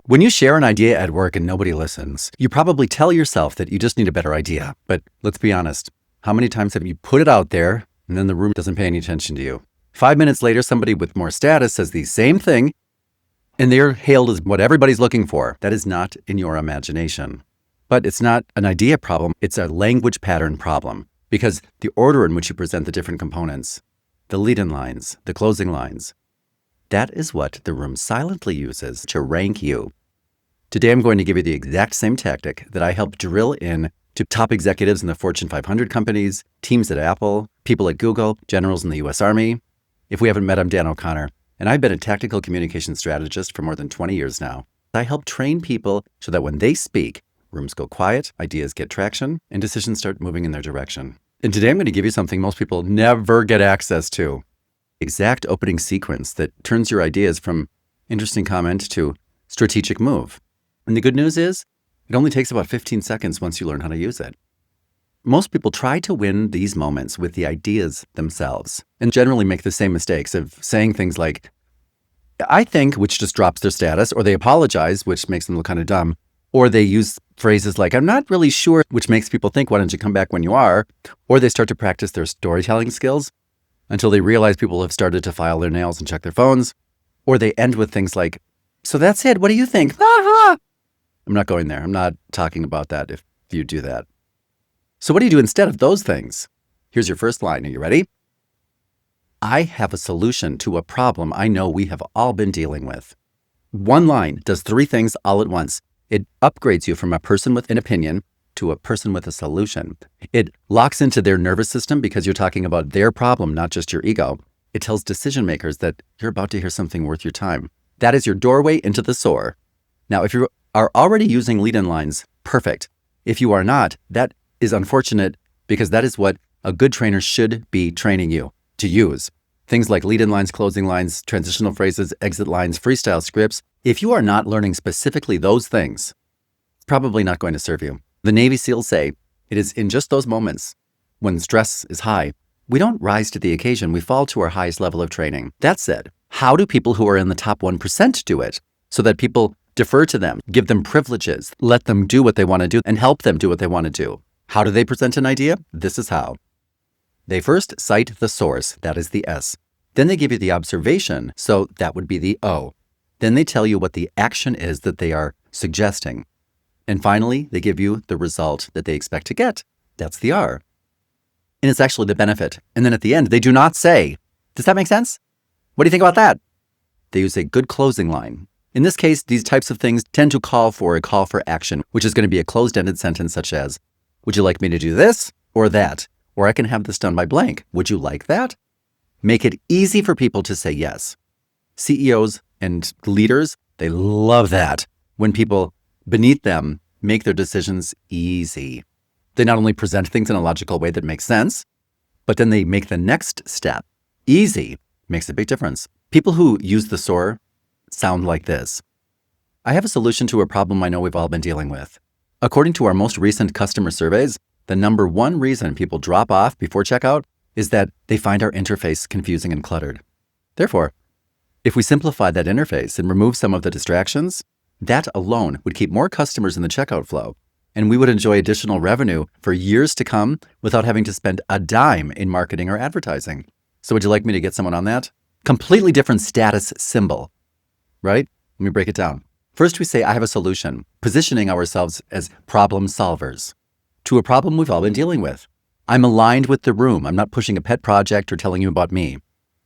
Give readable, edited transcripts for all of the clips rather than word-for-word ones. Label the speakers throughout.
Speaker 1: When you share an idea at work and nobody listens, you probably tell yourself that you just need a better idea. But let's be honest, how many times have you put it out there and then the room doesn't pay any attention to you? 5 minutes later, somebody with more status says the same thing and they're hailed as what everybody's looking for. That is not in your imagination. But it's not an idea problem, it's a language pattern problem, because the order in which you present the different components, the lead-in lines, the closing lines, that is what the room silently uses to rank you. Today, I'm going to give you the exact same tactic that I helped drill in to top executives in the Fortune 500 companies, teams at Apple, people at Google, generals in the US Army. If we haven't met, I'm Dan O'Connor, and I've been a tactical communication strategist for more than 20 years now. I help train people so that when they speak, rooms go quiet, ideas get traction, and decisions start moving in their direction. And today I'm going to give you something most people never get access to. Exact opening sequence that turns your ideas from interesting comment to strategic move. And the good news is, it only takes about 15 seconds once you learn how to use it. Most people try to win these moments with the ideas themselves and generally make the same mistakes of saying things like, I think, which just drops their status, or they apologize, which makes them look kind of dumb. Or they use phrases like, I'm not really sure, which makes people think, why don't you come back when you are? Or they start to practice their storytelling skills until they realize people have started to file their nails and check their phones. Or they end with things like, so that's it, what do you think? I'm not going there. I'm not talking about that if you do that. So what do you do instead of those things? Here's your first line. Are you ready? I have a solution to a problem I know we have all been dealing with. One line does three things all at once. It upgrades you from a person with an opinion to a person with a solution. It locks into their nervous system because you're talking about their problem, not just your ego. It tells decision makers that you're about to hear something worth your time. That is your doorway into the SOAR. Now, if you are already using lead-in lines, perfect. If you are not, that is unfortunate because that is what a good trainer should be training you to use. Things like lead-in lines, closing lines, transitional phrases, exit lines, freestyle scripts. If you are not learning specifically those things, it's probably not going to serve you. The Navy SEALs say it is in just those moments when stress is high, we don't rise to the occasion, we fall to our highest level of training. That said, how do people who are in the top 1% do it so that people defer to them, give them privileges, let them do what they want to do, and help them do what they want to do? How do they present an idea? This is how. They first cite the source, that is the S. Then they give you the observation, so that would be the O. Then they tell you what the action is that they are suggesting. And finally, they give you the result that they expect to get. That's the R. And it's actually the benefit. And then at the end, they do not say, does that make sense? What do you think about that? They use a good closing line. In this case, these types of things tend to call for a call for action, which is going to be a closed-ended sentence such as, would you like me to do this or that? Or I can have this done by blank. Would you like that? Make it easy for people to say yes. CEOs and leaders, they love that when people beneath them make their decisions easy. They not only present things in a logical way that makes sense, but then they make the next step easy. Makes a big difference. People who use the SOAR sound like this. I have a solution to a problem I know we've all been dealing with. According to our most recent customer surveys, the number one reason people drop off before checkout is that they find our interface confusing and cluttered. Therefore, if we simplify that interface and remove some of the distractions, that alone would keep more customers in the checkout flow, and we would enjoy additional revenue for years to come without having to spend a dime in marketing or advertising. So would you like me to get someone on that? Completely different status symbol, right? Let me break it down. First, we say, I have a solution, positioning ourselves as problem solvers to a problem we've all been dealing with. I'm aligned with the room. I'm not pushing a pet project or telling you about me.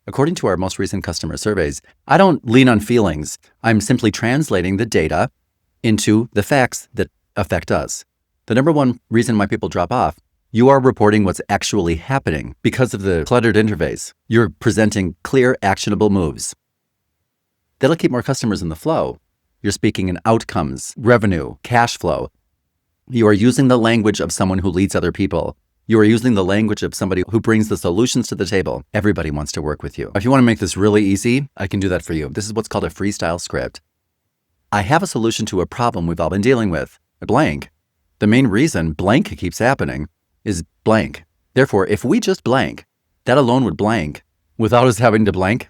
Speaker 1: According to our most recent customer surveys, I don't lean on feelings. I'm simply translating the data into the facts that affect us. The number one reason why people drop off, you are reporting what's actually happening because of the cluttered interface. You're presenting clear, actionable moves. That'll keep more customers in the flow. You're speaking in outcomes, revenue, cash flow. You are using the language of someone who leads other people. You are using the language of somebody who brings the solutions to the table. Everybody wants to work with you. If you want to make this really easy, I can do that for you. This is what's called a freestyle script. I have a solution to a problem we've all been dealing with. A blank. The main reason blank keeps happening is blank. Therefore, if we just blank, that alone would blank without us having to blank.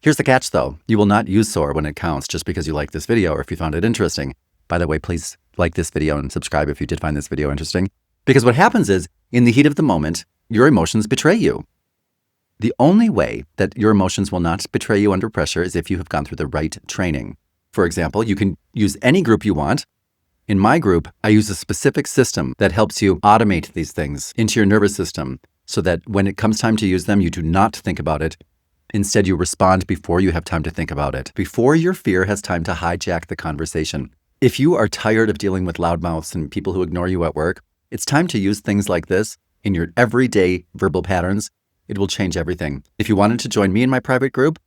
Speaker 1: Here's the catch though. You will not use SOAR when it counts just because you like this video or if you found it interesting. By the way, please like this video and subscribe if you did find this video interesting. Because what happens is, in the heat of the moment, your emotions betray you. The only way that your emotions will not betray you under pressure is if you have gone through the right training. For example, you can use any group you want. In my group, I use a specific system that helps you automate these things into your nervous system so that when it comes time to use them, you do not think about it. Instead, you respond before you have time to think about it, before your fear has time to hijack the conversation. If you are tired of dealing with loudmouths and people who ignore you at work, it's time to use things like this in your everyday verbal patterns. It will change everything. If you wanted to join me in my private group,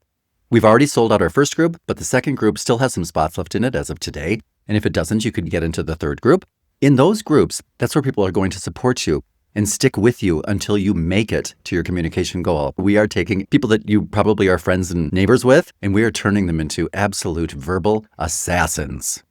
Speaker 1: we've already sold out our first group, but the second group still has some spots left in it as of today. And if it doesn't, you could get into the third group. In those groups, that's where people are going to support you and stick with you until you make it to your communication goal. We are taking people that you probably are friends and neighbors with, and we are turning them into absolute verbal assassins.